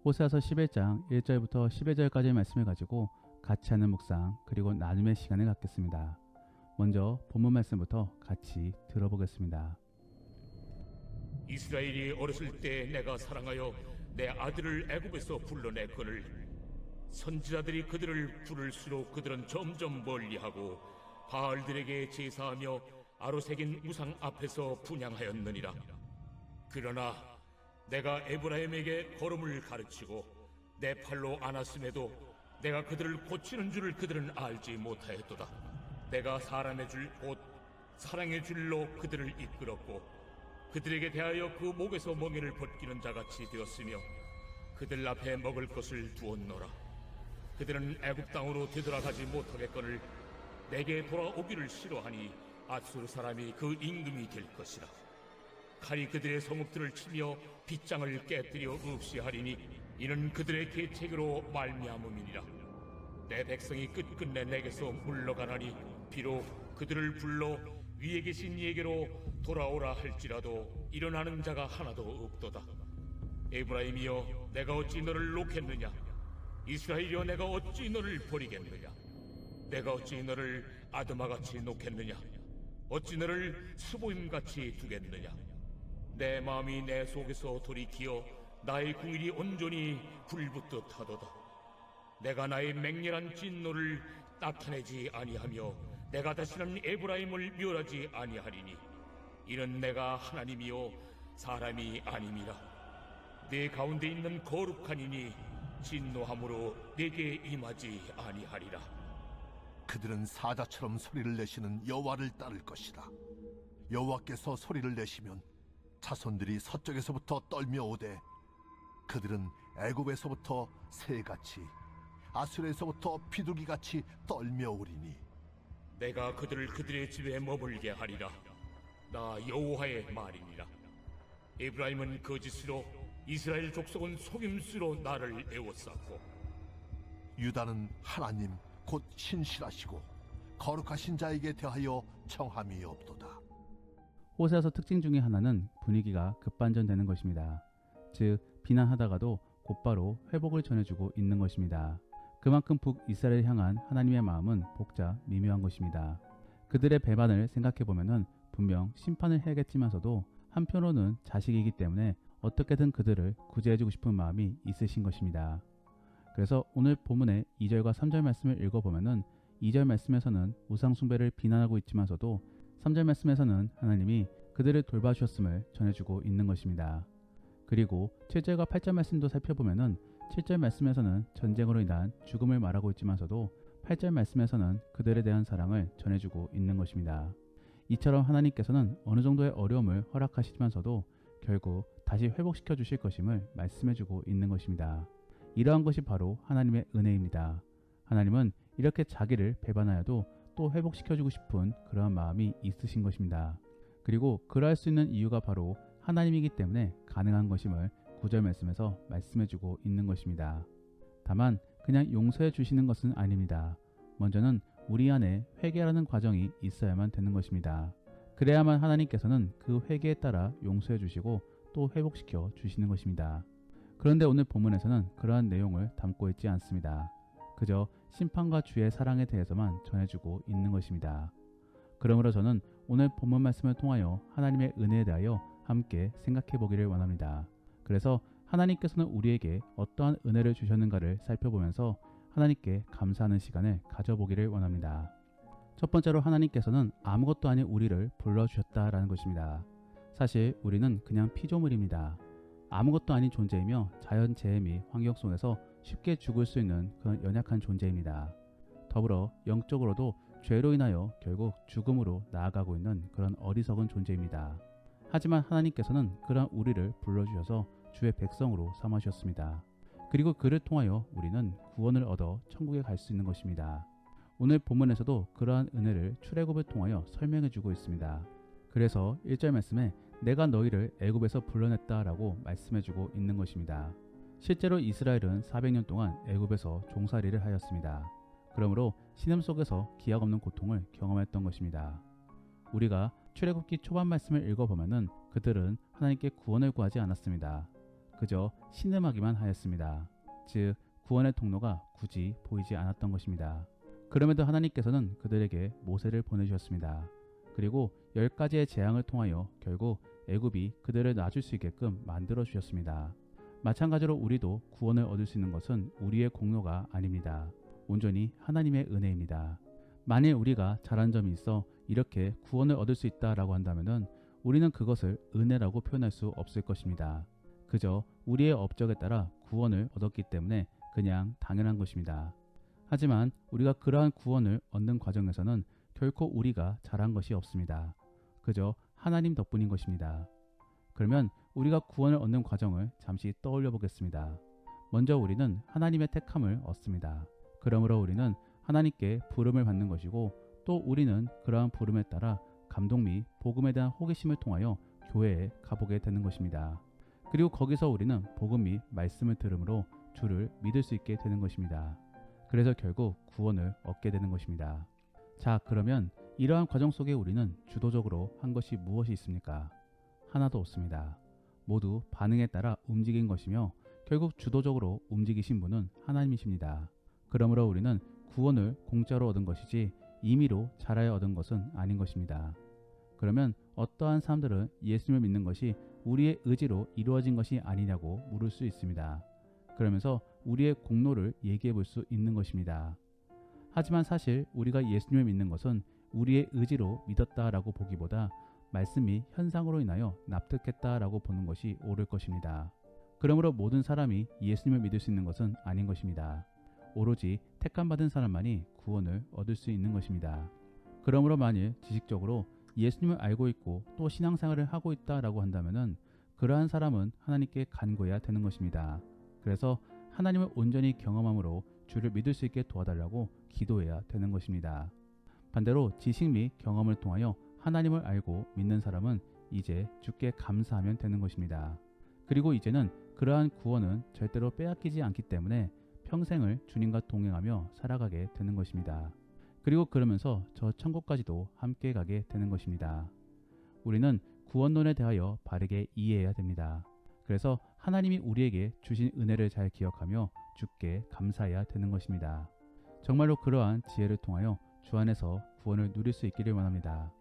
호세아서 11장 1절부터 12절까지의 말씀을 가지고 같이 하는 묵상 그리고 나눔의 시간을 갖겠습니다. 먼저 본문 말씀부터 같이 들어보겠습니다. 이스라엘이 어렸을 때 내가 사랑하여 내 아들을 애굽에서 불러냈거늘 선지자들이 그들을 부를수록 그들은 점점 멀리하고 바알들에게 제사하며 아로새긴 우상 앞에서 분향하였느니라. 그러나 내가 에브라임에게 걸음을 가르치고 내 팔로 안았음에도 내가 그들을 고치는 줄을 그들은 알지 못하였도다. 내가 사람의 줄 곧 사랑의 줄로 그들을 이끌었고 그들에게 대하여 그 목에서 멍에를 벗기는 자같이 되었으며 그들 앞에 먹을 것을 두었노라. 그들은 애굽 땅으로 되돌아가지 못하겠거늘 내게 돌아오기를 싫어하니 앗수르 사람이 그 임금이 될 것이라. 칼이 그들의 성읍들을 치며 빗장을 깨뜨려 없이 하리니 이는 그들의 계책으로 말미암음이니라. 내 백성이 끝끝내 내게서 물러가나니 비록 그들을 불러 위에 계신 이에게로 돌아오라 할지라도 일어나는 자가 하나도 없도다. 에브라임이여 내가 어찌 너를 놓겠느냐? 이스라엘이여 내가 어찌 너를 버리겠느냐? 내가 어찌 너를 아드마같이 놓겠느냐? 어찌 너를 스보임같이 두겠느냐? 내 마음이 내 속에서 돌이키어 나의 궁일이 온전히 불붙듯 하도다. 내가 나의 맹렬한 진노를 나타내지 아니하며 내가 다시는 에브라임을 멸하지 아니하리니 이는 내가 하나님이요 사람이 아님이라. 내 가운데 있는 거룩한 이니 진노함으로 내게 임하지 아니하리라. 그들은 사자처럼 소리를 내시는 여호와를 따를 것이다. 여호와께서 소리를 내시면 자손들이 서쪽에서부터 떨며 오되 그들은 애굽에서부터 새같이 아수르에서부터 비둘기같이 떨며 오리니 내가 그들을 그들의 집에 머물게 하리라. 나 여호와의 말이니라. 에브라임은 거짓으로 이스라엘 족속은 속임수로 나를 애워쌌고 유다는 하나님 곧 신실하시고 거룩하신 자에게 대하여 청함이 없도다. 호세아서 특징 중에 하나는 분위기가 급반전되는 것입니다. 즉 비난하다가도 곧바로 회복을 전해주고 있는 것입니다. 그만큼 북이스라엘을 향한 하나님의 마음은 복잡 미묘한 것입니다. 그들의 배반을 생각해보면 분명 심판을 해야겠지만서도 한편으로는 자식이기 때문에 어떻게든 그들을 구제해주고 싶은 마음이 있으신 것입니다. 그래서 오늘 본문의 2절과 3절 말씀을 읽어보면 2절 말씀에서는 우상숭배를 비난하고 있지만서도 3절 말씀에서는 하나님이 그들을 돌봐주셨음을 전해주고 있는 것입니다. 그리고 7절과 8절 말씀도 살펴보면 7절 말씀에서는 전쟁으로 인한 죽음을 말하고 있지만서도 8절 말씀에서는 그들에 대한 사랑을 전해주고 있는 것입니다. 이처럼 하나님께서는 어느 정도의 어려움을 허락하시지만서도 결국 다시 회복시켜 주실 것임을 말씀해주고 있는 것입니다. 이러한 것이 바로 하나님의 은혜입니다. 하나님은 이렇게 자기를 배반하여도 또 회복시켜주고 싶은 그러한 마음이 있으신 것입니다. 그리고 그러할 수 있는 이유가 바로 하나님이기 때문에 가능한 것임을 9절 말씀에서 말씀해주고 있는 것입니다. 다만 그냥 용서해 주시는 것은 아닙니다. 먼저는 우리 안에 회개라는 과정이 있어야만 되는 것입니다. 그래야만 하나님께서는 그 회개에 따라 용서해 주시고 또 회복시켜 주시는 것입니다. 그런데 오늘 본문에서는 그러한 내용을 담고 있지 않습니다. 그저 심판과 주의 사랑에 대해서만 전해주고 있는 것입니다. 그러므로 저는 오늘 본문 말씀을 통하여 하나님의 은혜에 대하여 함께 생각해 보기를 원합니다. 그래서 하나님께서는 우리에게 어떠한 은혜를 주셨는가를 살펴보면서 하나님께 감사하는 시간을 가져보기를 원합니다. 첫 번째로 하나님께서는 아무것도 아닌 우리를 불러주셨다라는 것입니다. 사실 우리는 그냥 피조물입니다. 아무것도 아닌 존재이며 자연재해 및 환경 속에서 쉽게 죽을 수 있는 그런 연약한 존재입니다. 더불어 영적으로도 죄로 인하여 결국 죽음으로 나아가고 있는 그런 어리석은 존재입니다. 하지만 하나님께서는 그러한 우리를 불러주셔서 주의 백성으로 삼아주셨습니다. 그리고 그를 통하여 우리는 구원을 얻어 천국에 갈 수 있는 것입니다. 오늘 본문에서도 그러한 은혜를 출애굽을 통하여 설명해주고 있습니다. 그래서 1절 말씀에 내가 너희를 애굽에서 불러냈다 라고 말씀해주고 있는 것입니다. 실제로 이스라엘은 400년 동안 애굽에서 종살이를 하였습니다. 그러므로 신음 속에서 기약 없는 고통을 경험했던 것입니다. 우리가 출애굽기 초반 말씀을 읽어보면 그들은 하나님께 구원을 구하지 않았습니다. 그저 신음하기만 하였습니다. 즉 구원의 통로가 굳이 보이지 않았던 것입니다. 그럼에도 하나님께서는 그들에게 모세를 보내주셨습니다. 그리고 10가지의 재앙을 통하여 결국 애굽이 그들을 놔줄 수 있게끔 만들어 주셨습니다. 마찬가지로 우리도 구원을 얻을 수 있는 것은 우리의 공로가 아닙니다. 온전히 하나님의 은혜입니다. 만일 우리가 잘한 점이 있어 이렇게 구원을 얻을 수 있다라고 한다면 우리는 그것을 은혜라고 표현할 수 없을 것입니다. 그저 우리의 업적에 따라 구원을 얻었기 때문에 그냥 당연한 것입니다. 하지만 우리가 그러한 구원을 얻는 과정에서는 결코 우리가 잘한 것이 없습니다. 그저 하나님 덕분인 것입니다. 그러면 우리가 구원을 얻는 과정을 잠시 떠올려 보겠습니다. 먼저 우리는 하나님의 택함을 얻습니다. 그러므로 우리는 하나님께 부름을 받는 것이고 또 우리는 그러한 부름에 따라 감동 및 복음에 대한 호기심을 통하여 교회에 가보게 되는 것입니다. 그리고 거기서 우리는 복음 및 말씀을 들음으로 주를 믿을 수 있게 되는 것입니다. 그래서 결국 구원을 얻게 되는 것입니다. 자, 그러면 이러한 과정 속에 우리는 주도적으로 한 것이 무엇이 있습니까? 하나도 없습니다. 모두 반응에 따라 움직인 것이며 결국 주도적으로 움직이신 분은 하나님이십니다. 그러므로 우리는 구원을 공짜로 얻은 것이지 임의로 잘하여 얻은 것은 아닌 것입니다. 그러면 어떠한 사람들은 예수님을 믿는 것이 우리의 의지로 이루어진 것이 아니냐고 물을 수 있습니다. 그러면서 우리의 공로를 얘기해 볼 수 있는 것입니다. 하지만 사실 우리가 예수님을 믿는 것은 우리의 의지로 믿었다라고 보기보다 말씀이 현상으로 인하여 납득했다라고 보는 것이 옳을 것입니다. 그러므로 모든 사람이 예수님을 믿을 수 있는 것은 아닌 것입니다. 오로지 택함받은 사람만이 구원을 얻을 수 있는 것입니다. 그러므로 만일 지식적으로 예수님을 알고 있고 또 신앙생활을 하고 있다라고 한다면 그러한 사람은 하나님께 간구해야 되는 것입니다. 그래서 하나님을 온전히 경험함으로 주를 믿을 수 있게 도와달라고 기도해야 되는 것입니다. 반대로 지식 및 경험을 통하여 하나님을 알고 믿는 사람은 이제 주께 감사하면 되는 것입니다. 그리고 이제는 그러한 구원은 절대로 빼앗기지 않기 때문에 평생을 주님과 동행하며 살아가게 되는 것입니다. 그리고 그러면서 저 천국까지도 함께 가게 되는 것입니다. 우리는 구원론에 대하여 바르게 이해해야 됩니다. 그래서 하나님이 우리에게 주신 은혜를 잘 기억하며 주께 감사해야 되는 것입니다. 정말로 그러한 지혜를 통하여 주 안에서 구원을 누릴 수 있기를 원합니다.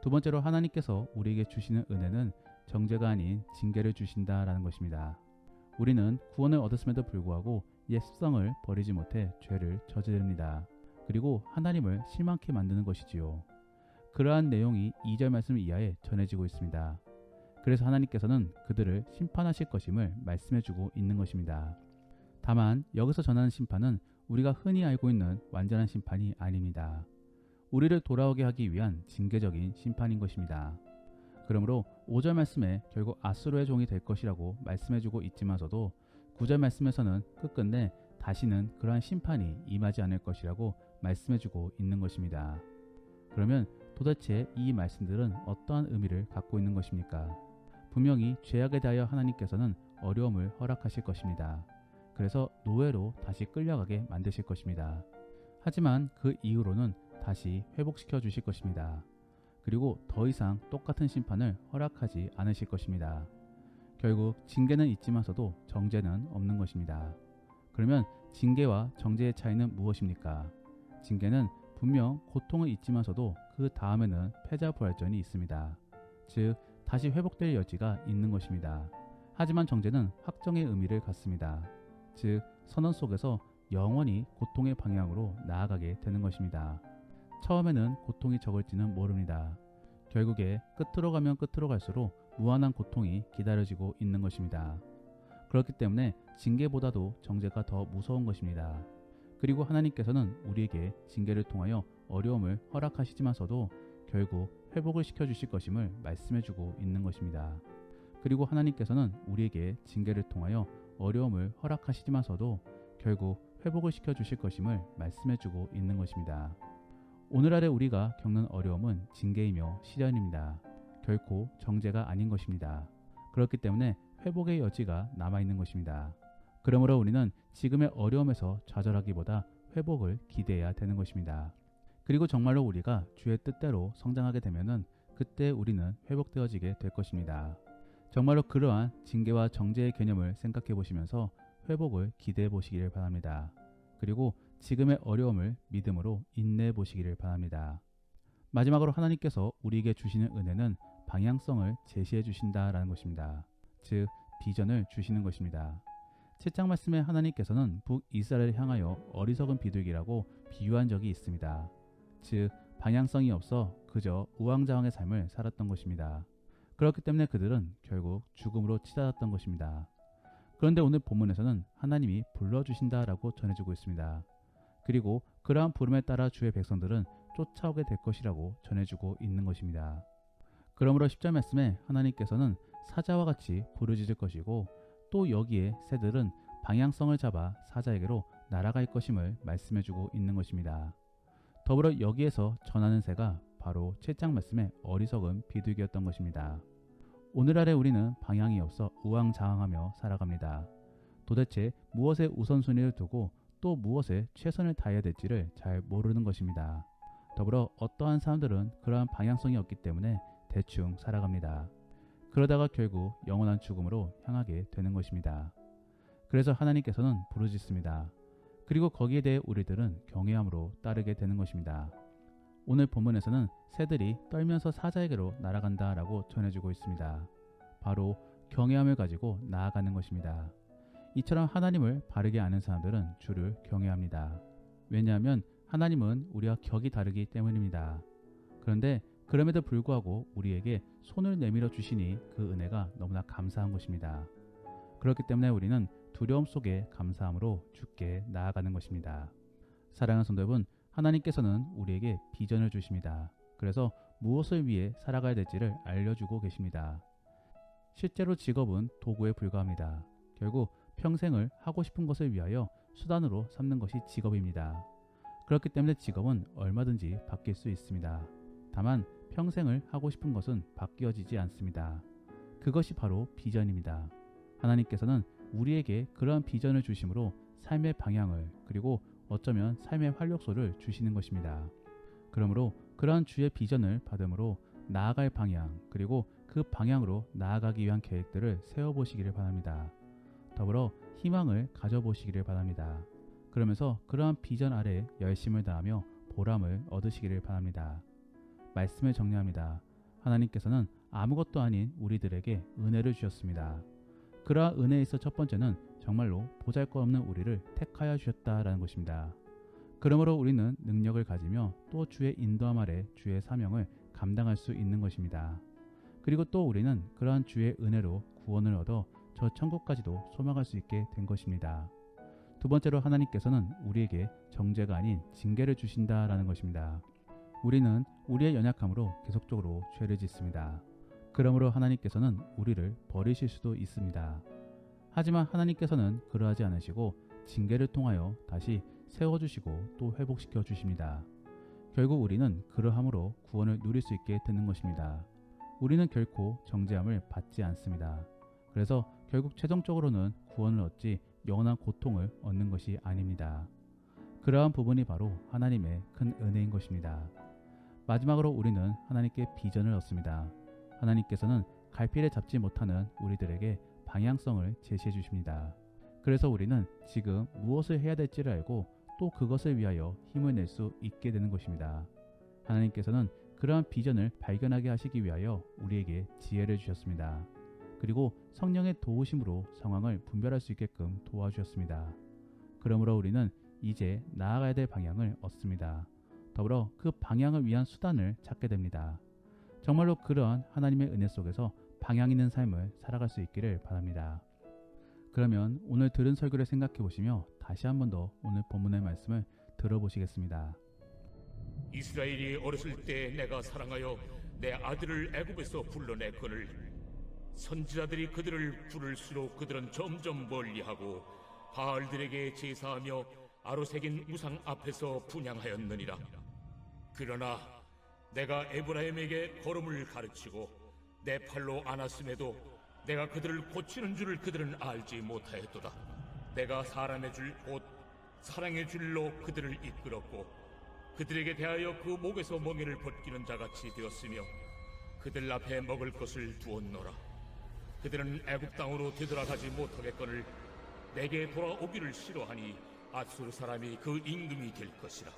두 번째로 하나님께서 우리에게 주시는 은혜는 정죄가 아닌 징계를 주신다라는 것입니다. 우리는 구원을 얻었음에도 불구하고 옛 습성을 버리지 못해 죄를 저지릅니다. 그리고 하나님을 실망케 만드는 것이지요. 그러한 내용이 2절 말씀 이하에 전해지고 있습니다. 그래서 하나님께서는 그들을 심판하실 것임을 말씀해주고 있는 것입니다. 다만 여기서 전하는 심판은 우리가 흔히 알고 있는 완전한 심판이 아닙니다. 우리를 돌아오게 하기 위한 징계적인 심판인 것입니다. 그러므로 5절 말씀에 결국 아수르의 종이 될 것이라고 말씀해주고 있지만서도 9절 말씀에서는 끝끝내 다시는 그러한 심판이 임하지 않을 것이라고 말씀해주고 있는 것입니다. 그러면 도대체 이 말씀들은 어떠한 의미를 갖고 있는 것입니까? 분명히 죄악에 대하여 하나님께서는 어려움을 허락하실 것입니다. 그래서 노예로 다시 끌려가게 만드실 것입니다. 하지만 그 이후로는 다시 회복시켜 주실 것입니다. 그리고 더 이상 똑같은 심판을 허락하지 않으실 것입니다. 결국 징계는 있지만서도 정죄는 없는 것입니다. 그러면 징계와 정죄의 차이는 무엇입니까? 징계는 분명 고통은 있지만서도 그 다음에는 패자부활전이 있습니다. 즉 다시 회복될 여지가 있는 것입니다. 하지만 정죄는 확정의 의미를 갖습니다. 즉 선언 속에서 영원히 고통의 방향으로 나아가게 되는 것입니다. 처음에는 고통이 적을지는 모릅니다. 결국에 끝으로 가면 끝으로 갈수록 무한한 고통이 기다려지고 있는 것입니다. 그렇기 때문에 징계보다도 정죄가 더 무서운 것입니다. 그리고 하나님께서는 우리에게 징계를 통하여 어려움을 허락하시지만서도 결국 회복을 시켜주실 것임을 말씀해주고 있는 것입니다. 그리고 하나님께서는 우리에게 징계를 통하여 어려움을 허락하시지만서도 결국 회복을 시켜주실 것임을 말씀해주고 있는 것입니다. 오늘 아래 우리가 겪는 어려움은 징계이며 시련입니다. 결코 정죄가 아닌 것입니다. 그렇기 때문에 회복의 여지가 남아있는 것입니다. 그러므로 우리는 지금의 어려움에서 좌절하기보다 회복을 기대해야 되는 것입니다. 그리고 정말로 우리가 주의 뜻대로 성장하게 되면은 그때 우리는 회복되어지게 될 것입니다. 정말로 그러한 징계와 정죄의 개념을 생각해 보시면서 회복을 기대해 보시기를 바랍니다. 그리고 지금의 어려움을 믿음으로 인내해 보시기를 바랍니다. 마지막으로 하나님께서 우리에게 주시는 은혜는 방향성을 제시해 주신다라는 것입니다. 즉 비전을 주시는 것입니다. 7장 말씀에 하나님께서는 북이스라엘을 향하여 어리석은 비둘기라고 비유한 적이 있습니다. 즉 방향성이 없어 그저 우왕좌왕의 삶을 살았던 것입니다. 그렇기 때문에 그들은 결국 죽음으로 치닫았던 것입니다. 그런데 오늘 본문에서는 하나님이 불러주신다라고 전해주고 있습니다. 그리고 그러한 부름에 따라 주의 백성들은 쫓아오게 될 것이라고 전해주고 있는 것입니다. 그러므로 10절 말씀에 하나님께서는 사자와 같이 부르짖을 것이고 또 여기에 새들은 방향성을 잡아 사자에게로 날아갈 것임을 말씀해주고 있는 것입니다. 더불어 여기에서 전하는 새가 바로 7장 말씀의 어리석은 비둘기였던 것입니다. 오늘 아래 우리는 방향이 없어 우왕좌왕하며 살아갑니다. 도대체 무엇에 우선순위를 두고 또 무엇에 최선을 다해야 될지를 잘 모르는 것입니다. 더불어 어떠한 사람들은 그러한 방향성이 없기 때문에 대충 살아갑니다. 그러다가 결국 영원한 죽음으로 향하게 되는 것입니다. 그래서 하나님께서는 부르짖습니다. 그리고 거기에 대해 우리들은 경외함으로 따르게 되는 것입니다. 오늘 본문에서는 새들이 떨면서 사자에게로 날아간다라고 전해주고 있습니다. 바로 경외함을 가지고 나아가는 것입니다. 이처럼 하나님을 바르게 아는 사람들은 주를 경외합니다. 왜냐하면 하나님은 우리와 격이 다르기 때문입니다. 그런데 그럼에도 불구하고 우리에게 손을 내밀어 주시니 그 은혜가 너무나 감사한 것입니다. 그렇기 때문에 우리는 두려움 속에 감사함으로 주께 나아가는 것입니다. 사랑하는 성도 여러분, 하나님께서는 우리에게 비전을 주십니다. 그래서 무엇을 위해 살아가야 될지를 알려주고 계십니다. 실제로 직업은 도구에 불과합니다. 결국 평생을 하고 싶은 것을 위하여 수단으로 삼는 것이 직업입니다. 그렇기 때문에 직업은 얼마든지 바뀔 수 있습니다. 다만 평생을 하고 싶은 것은 바뀌어지지 않습니다. 그것이 바로 비전입니다. 하나님께서는 우리에게 그러한 비전을 주심으로 삶의 방향을 그리고 어쩌면 삶의 활력소를 주시는 것입니다. 그러므로 그러한 주의 비전을 받음으로 나아갈 방향 그리고 그 방향으로 나아가기 위한 계획들을 세워보시기를 바랍니다. 더불어 희망을 가져보시기를 바랍니다. 그러면서 그러한 비전 아래 열심을 다하며 보람을 얻으시기를 바랍니다. 말씀을 정리합니다. 하나님께서는 아무것도 아닌 우리들에게 은혜를 주셨습니다. 그러한 은혜에서 첫 번째는 정말로 보잘것없는 우리를 택하여 주셨다라는 것입니다. 그러므로 우리는 능력을 가지며 또 주의 인도함 아래 주의 사명을 감당할 수 있는 것입니다. 그리고 또 우리는 그러한 주의 은혜로 구원을 얻어 저 천국까지도 소망할 수 있게 된 것입니다. 두 번째로 하나님께서는 우리에게 정죄가 아닌 징계를 주신다라는 것입니다. 우리는 우리의 연약함으로 계속적으로 죄를 짓습니다. 그러므로 하나님께서는 우리를 버리실 수도 있습니다. 하지만 하나님께서는 그러하지 않으시고 징계를 통하여 다시 세워주시고 또 회복시켜 주십니다. 결국 우리는 그러함으로 구원을 누릴 수 있게 되는 것입니다. 우리는 결코 정죄함을 받지 않습니다. 그래서 결국 최종적으로는 구원을 얻지 영원한 고통을 얻는 것이 아닙니다. 그러한 부분이 바로 하나님의 큰 은혜인 것입니다. 마지막으로 우리는 하나님께 비전을 얻습니다. 하나님께서는 갈피를 잡지 못하는 우리들에게 방향성을 제시해 주십니다. 그래서 우리는 지금 무엇을 해야 될지를 알고 또 그것을 위하여 힘을 낼 수 있게 되는 것입니다. 하나님께서는 그러한 비전을 발견하게 하시기 위하여 우리에게 지혜를 주셨습니다. 그리고 성령의 도우심으로 상황을 분별할 수 있게끔 도와주셨습니다. 그러므로 우리는 이제 나아가야 될 방향을 얻습니다. 더불어 그 방향을 위한 수단을 찾게 됩니다. 정말로 그러한 하나님의 은혜 속에서 방향 있는 삶을 살아갈 수 있기를 바랍니다. 그러면 오늘 들은 설교를 생각해 보시며 다시 한 번 더 오늘 본문의 말씀을 들어보시겠습니다. 이스라엘이 어렸을 때 내가 사랑하여 내 아들을 애굽에서 불러냈거늘 선지자들이 그들을 부를수록 그들은 점점 멀리하고 바알들에게 제사하며 아로새긴 우상 앞에서 분향하였느니라. 그러나 내가 에브라임에게 걸음을 가르치고 내 팔로 안았음에도 내가 그들을 고치는 줄을 그들은 알지 못하였도다. 내가 사람의 줄 곧 사랑의 줄로 그들을 이끌었고 그들에게 대하여 그 목에서 멍에를 벗기는 자같이 되었으며 그들 앞에 먹을 것을 두었노라. 그들은 애굽 땅으로 되돌아가지 못하겠거늘 내게 돌아오기를 싫어하니 아수르 사람이 그 임금이 될 것이라.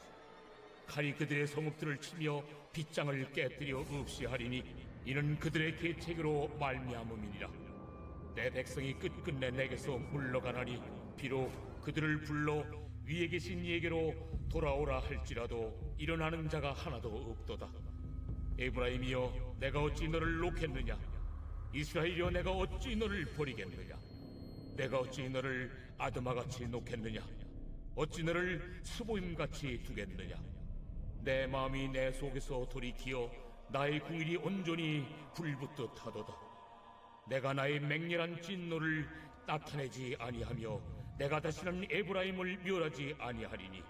칼이 그들의 성읍들을 치며 빗장을 깨뜨려 없이 하리니 이는 그들의 계책으로 말미암음이니라. 내 백성이 끝끝내 내게서 물러가나니 비록 그들을 불러 위에 계신 이에게로 돌아오라 할지라도 일어나는 자가 하나도 없도다. 에브라임이여, 내가 어찌 너를 놓겠느냐? 이스라엘이여, 내가 어찌 너를 버리겠느냐? 내가 어찌 너를 아드마같이 놓겠느냐? 어찌 너를 스보임같이 두겠느냐? 내 마음이 내 속에서 돌이키어 나의 궁일이 온전히 불붙듯 하도다. 내가 나의 맹렬한 진노를 나타내지 아니하며 내가 다시는 에브라임을 멸하지 아니하리니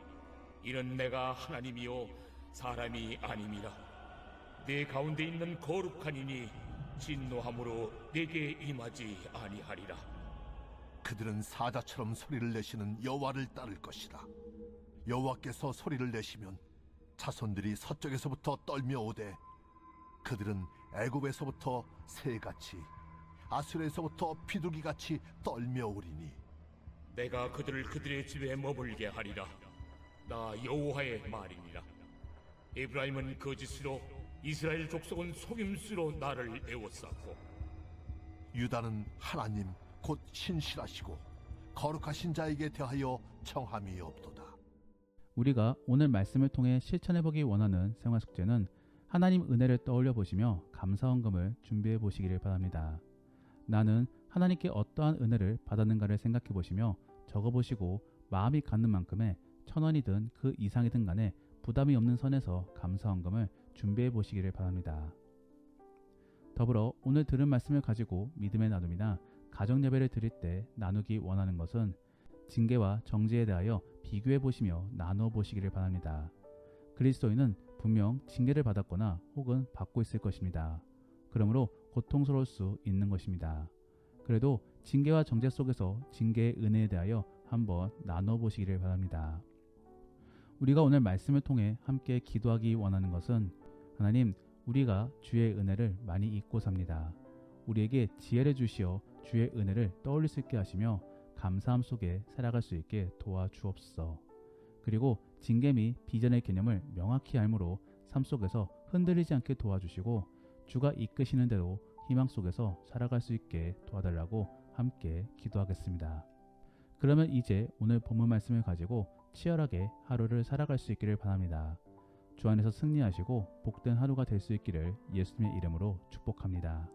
이는 내가 하나님이요 사람이 아님이라. 내 가운데 있는 거룩한 이니 진노함으로 내게 임하지 아니하리라. 그들은 사자처럼 소리를 내시는 여호와를 따를 것이라. 여호와께서 소리를 내시면 자손들이 서쪽에서부터 떨며 오되 그들은 애굽에서부터 새같이 아수르에서부터 비둘기같이 떨며 오리니 내가 그들을 그들의 집에 머물게 하리라. 나 여호와의 말이니라. 에브라임은 거짓으로 이스라엘 족속은 속임수로 나를 애워쌌고 유다는 하나님 곧 신실하시고 거룩하신 자에게 대하여 청함이 없도다. 우리가 오늘 말씀을 통해 실천해보기 원하는 생활 숙제는 하나님 은혜를 떠올려 보시며 감사헌금을 준비해 보시기를 바랍니다. 나는 하나님께 어떠한 은혜를 받았는가를 생각해 보시며 적어 보시고 마음이 갖는 만큼의 1,000원이든 그 이상이든 간에 부담이 없는 선에서 감사헌금을 준비해 보시기를 바랍니다. 더불어 오늘 들은 말씀을 가지고 믿음의 나눔이나 가정 예배를 드릴 때 나누기 원하는 것은 징계와 정죄에 대하여 비교해 보시며 나누어 보시기를 바랍니다. 그리스도인은 분명 징계를 받았거나 혹은 받고 있을 것입니다. 그러므로 고통스러울 수 있는 것입니다. 그래도 징계와 정죄 속에서 징계의 은혜에 대하여 한번 나눠 보시기를 바랍니다. 우리가 오늘 말씀을 통해 함께 기도하기 원하는 것은 하나님, 우리가 주의 은혜를 많이 잊고 삽니다. 우리에게 지혜를 주시어 주의 은혜를 떠올릴 수 있게 하시며 감사함 속에 살아갈 수 있게 도와주옵소서. 그리고 징계 및 비전의 개념을 명확히 알므로 삶 속에서 흔들리지 않게 도와주시고 주가 이끄시는 대로 희망 속에서 살아갈 수 있게 도와달라고 함께 기도하겠습니다. 그러면 이제 오늘 본문 말씀을 가지고 치열하게 하루를 살아갈 수 있기를 바랍니다. 주 안에서 승리하시고 복된 하루가 될 수 있기를 예수님의 이름으로 축복합니다.